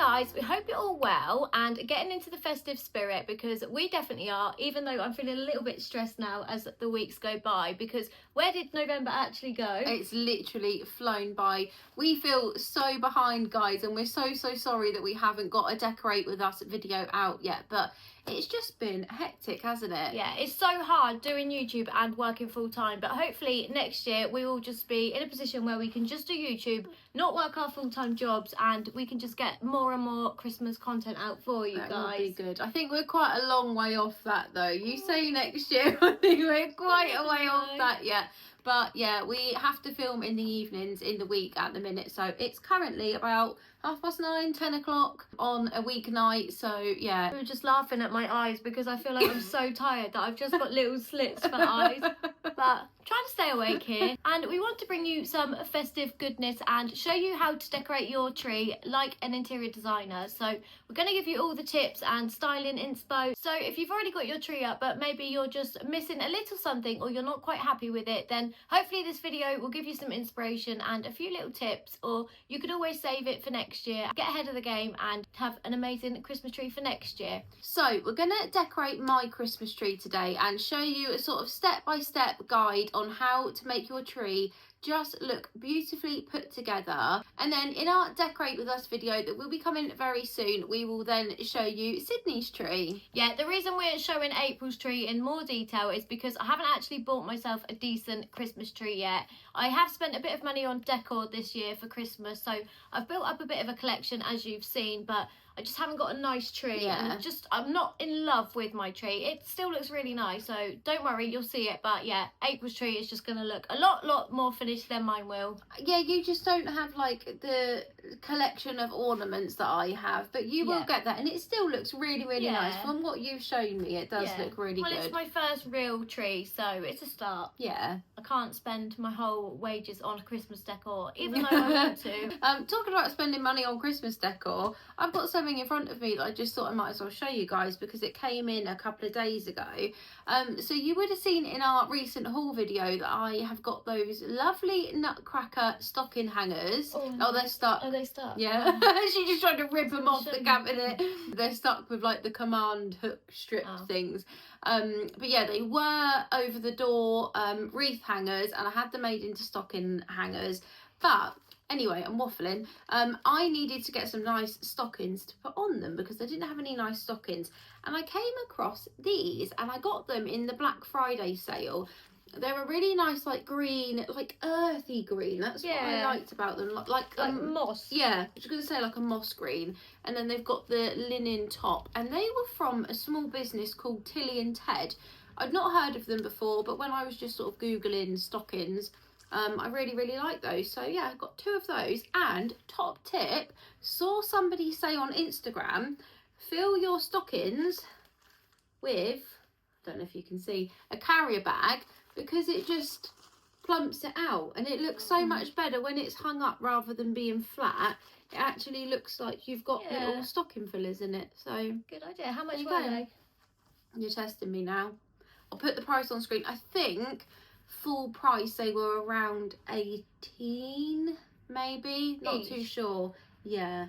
guys, we hope you're all well and getting into the festive spirit, because we definitely are, even though I'm feeling a little bit stressed now as the weeks go by, because where did November actually go? It's literally flown by. We feel so behind, guys, and we're so sorry that we haven't got a Decorate With Us video out yet, but it's just been hectic, hasn't it? Yeah, it's so hard doing YouTube and working full time, but hopefully next year we will just be in a position where we can just do YouTube, not work our full-time jobs, and we can just get more and more Christmas content out for you guys. That would be good. I think we're quite a long way off that though. You say next year, I think we're quite a way off that yet. But yeah, we have to film in the evenings in the week at the minute. So it's currently about 9:30, 10 o'clock on a weeknight. So yeah. We were just laughing at my eyes because I feel like I'm so tired that I've just got little slits for eyes. But trying to stay awake here, and we want to bring you some festive goodness and show you how to decorate your tree like an interior designer. So we're going to give you all the tips and styling inspo. So if you've already got your tree up but maybe you're just missing a little something or you're not quite happy with it, then hopefully this video will give you some inspiration and a few little tips, or you could always save it for next year, get ahead of the game and have an amazing Christmas tree for next year. So we're going to decorate my Christmas tree today and show you a sort of step-by-step guide on how to make your tree just look beautifully put together. And then in our Decorate With Us video that will be coming very soon, we will then show you Sydney's tree. Yeah, the reason we're showing April's tree in more detail is because I haven't actually bought myself a decent Christmas tree yet. I have spent a bit of money on decor this year for Christmas, so I've built up a bit of a collection as you've seen, but I just haven't got a nice tree. Yeah. And I'm not in love with my tree. It still looks really nice, so don't worry, you'll see it. But yeah, April's tree is just going to look a lot more finished than mine will. Yeah, you just don't have like the collection of ornaments that I have, but you will get that, and it still looks really nice. From what you've shown me, it does look really good. Well, it's my first real tree, so it's a start. Yeah. I can't spend my whole wages on Christmas decor, even though I want to. Talking about spending money on Christmas decor, I've got something in front of me that I just thought I might as well show you guys because it came in a couple of days ago. So you would have seen in our recent haul video that I have got those lovely Nutcracker stocking hangers. Oh, they're stuck. Oh, they stuck? Yeah. She just tried to rip them off the cabinet. They're stuck with like the command hook strip things. But yeah, they were over the door wreath hangers, and I had them made into stocking hangers. But anyway, I'm waffling. I needed to get some nice stockings to put on them because I didn't have any nice stockings, and I came across these, and I got them in the Black Friday sale. They're a really nice, like, green, like earthy green. That's what I liked about them. Like moss. Yeah, I was going to say like a moss green. And then they've got the linen top. And they were from a small business called Tilly and Ted. I'd not heard of them before, but when I was just sort of Googling stockings, I really like those. So yeah, I got 2 of those. And top tip, saw somebody say on Instagram, fill your stockings with, I don't know if you can see, a carrier bag, because it just plumps it out, and it looks so much better when it's hung up rather than being flat. It actually looks like you've got little stocking fillers in it. So good idea. How much were they? You're testing me now. I'll put the price on screen. I think full price they were around 18 maybe, not too sure. Yeah.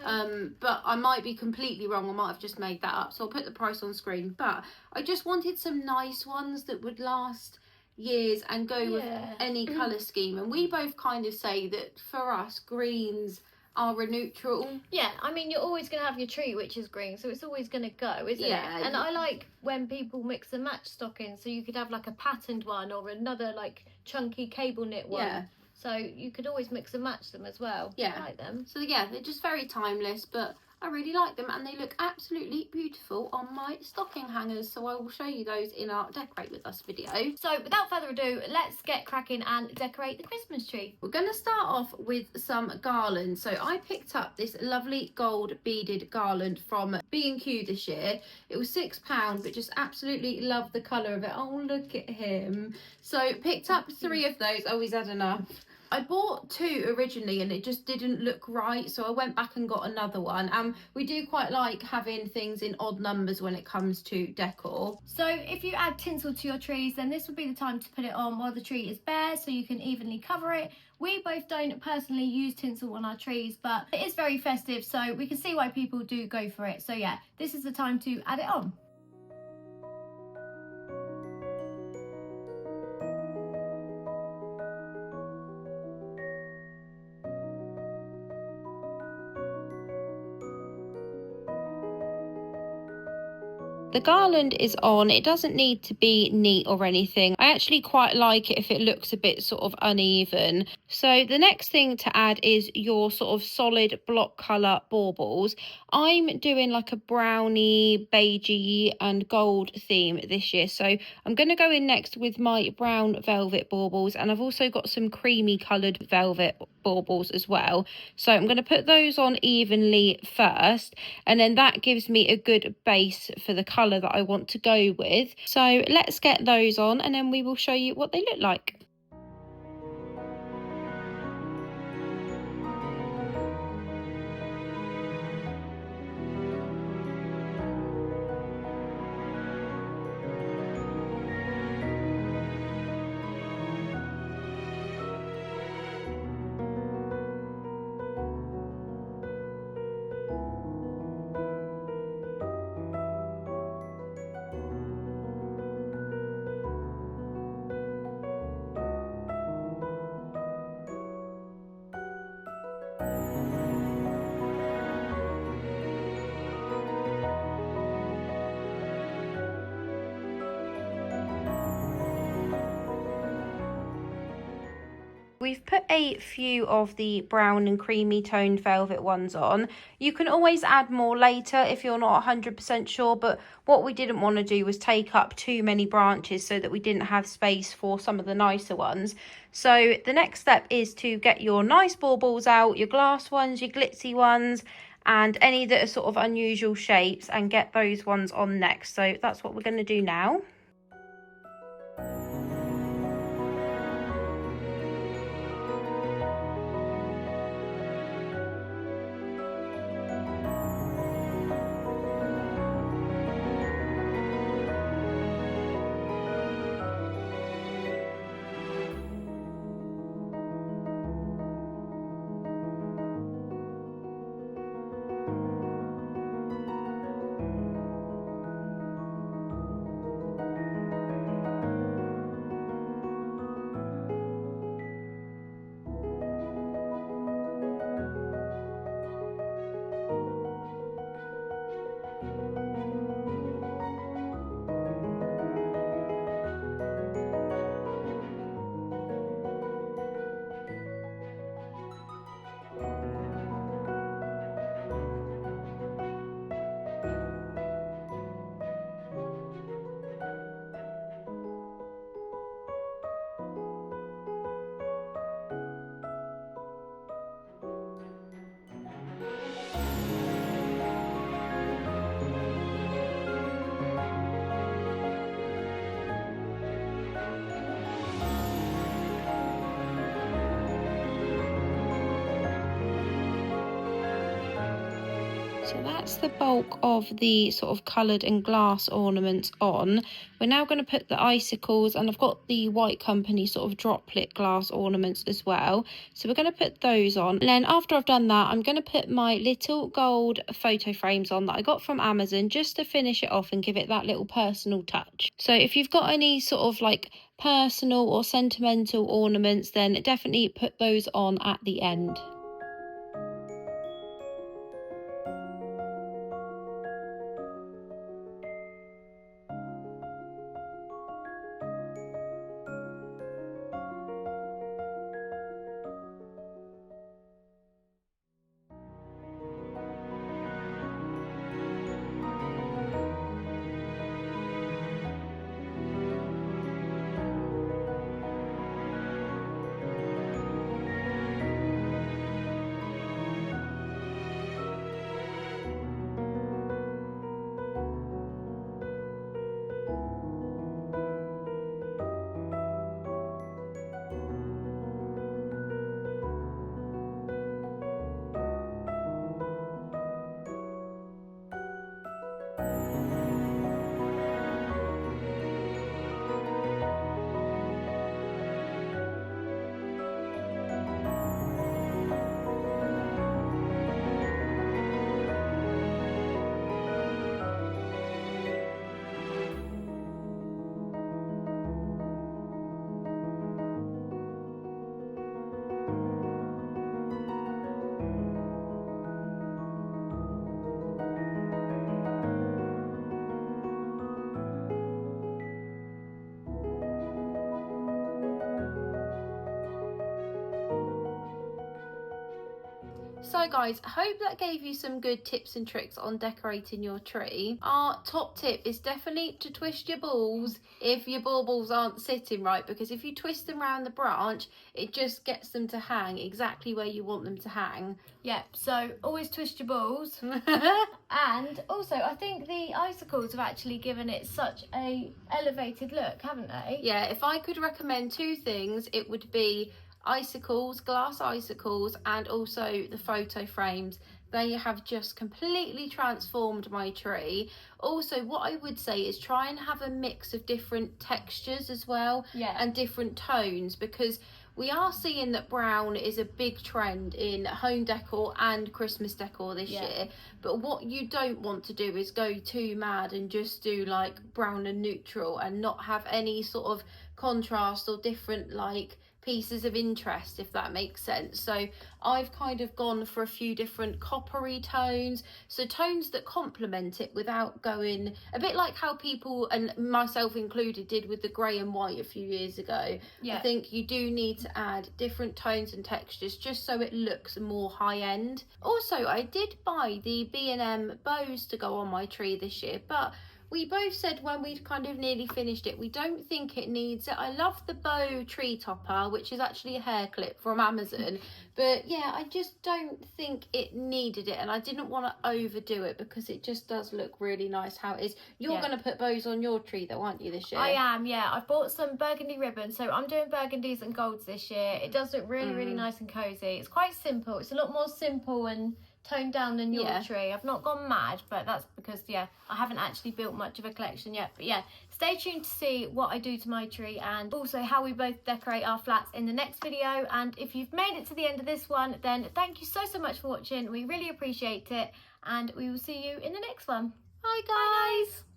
But I might be completely wrong. I might have just made that up, so I'll put the price on screen. But I just wanted some nice ones that would last years and go with any colour scheme, and we both kind of say that for us greens are a neutral. Yeah, I mean, you're always going to have your tree which is green, so it's always going to go, isn't it? And I like when people mix and match stockings, so you could have like a patterned one or another like chunky cable knit one. So you could always mix and match them as well. Yeah. I like them. So yeah, they're just very timeless, but I really like them, and they look absolutely beautiful on my stocking hangers. So I will show you those in our Decorate With Us video. So without further ado, let's get cracking and decorate the Christmas tree. We're going to start off with some garland. So I picked up this lovely gold beaded garland from B&Q this year. It was £6, but just absolutely love the colour of it. Oh, look at him. So picked up 3 of those. Oh, he's had enough. I bought 2 originally and it just didn't look right, so I went back and got another one. We do quite like having things in odd numbers when it comes to decor. So if you add tinsel to your trees, then this would be the time to put it on while the tree is bare, so you can evenly cover it. We both don't personally use tinsel on our trees, but it is very festive, so we can see why people do go for it. So yeah, this is the time to add it on. The garland is on. It doesn't need to be neat or anything. I actually quite like it if it looks a bit sort of uneven. So the next thing to add is your sort of solid block colour baubles. I'm doing like a brownie, beigey and gold theme this year. So I'm going to go in next with my brown velvet baubles, and I've also got some creamy coloured velvet baubles as well. So I'm going to put those on evenly first, and then that gives me a good base for the colour that I want to go with. So let's get those on and then we will show you what they look like. We've put a few of the brown and creamy toned velvet ones on. You can always add more later if you're not 100% sure, but what we didn't want to do was take up too many branches so that we didn't have space for some of the nicer ones. So the next step is to get your nice baubles out, your glass ones, your glitzy ones, and any that are sort of unusual shapes, and get those ones on next. So that's what we're going to do now. So that's the bulk of the sort of coloured and glass ornaments on. We're now going to put the icicles, and I've got the White Company sort of droplet glass ornaments as well. So we're going to put those on. And then after I've done that, I'm going to put my little gold photo frames on that I got from Amazon just to finish it off and give it that little personal touch. So if you've got any sort of like personal or sentimental ornaments, then definitely put those on at the end. So guys, I hope that gave you some good tips and tricks on decorating your tree. Our top tip is definitely to twist your balls if your baubles aren't sitting right, because if you twist them around the branch, it just gets them to hang exactly where you want them to hang. Yeah, so always twist your balls. And also, I think the icicles have actually given it such a elevated look, haven't they? Yeah, if I could recommend two things, it would be icicles, glass icicles, and also the photo frames. They have just completely transformed my tree. Also, what I would say is try and have a mix of different textures as well, Yeah. and different tones, because we are seeing that brown is a big trend in home decor and Christmas decor this year. But what you don't want to do is go too mad and just do like brown and neutral and not have any sort of contrast or different like pieces of interest, if that makes sense. So I've kind of gone for a few different coppery tones, so tones that complement it without going a bit like how people, and myself included, did with the grey and white a few years ago. I think you do need to add different tones and textures just so it looks more high end. Also, I did buy the B&M bows to go on my tree this year, but we both said when we'd kind of nearly finished it, we don't think it needs it. I love the bow tree topper, which is actually a hair clip from Amazon. But yeah, I just don't think it needed it. And I didn't want to overdo it because it just does look really nice how it is. You're going to put bows on your tree though, aren't you, this year? I am, yeah. I've bought some burgundy ribbon. So I'm doing burgundies and golds this year. It does look really, really nice and cozy. It's quite simple. It's a lot more simple and toned down than your tree. I've not gone mad, but that's because I haven't actually built much of a collection yet. But yeah, stay tuned to see what I do to my tree and also how we both decorate our flats in the next video. And if you've made it to the end of this one, then thank you so much for watching. We really appreciate it, and we will see you in the next one. Bye guys.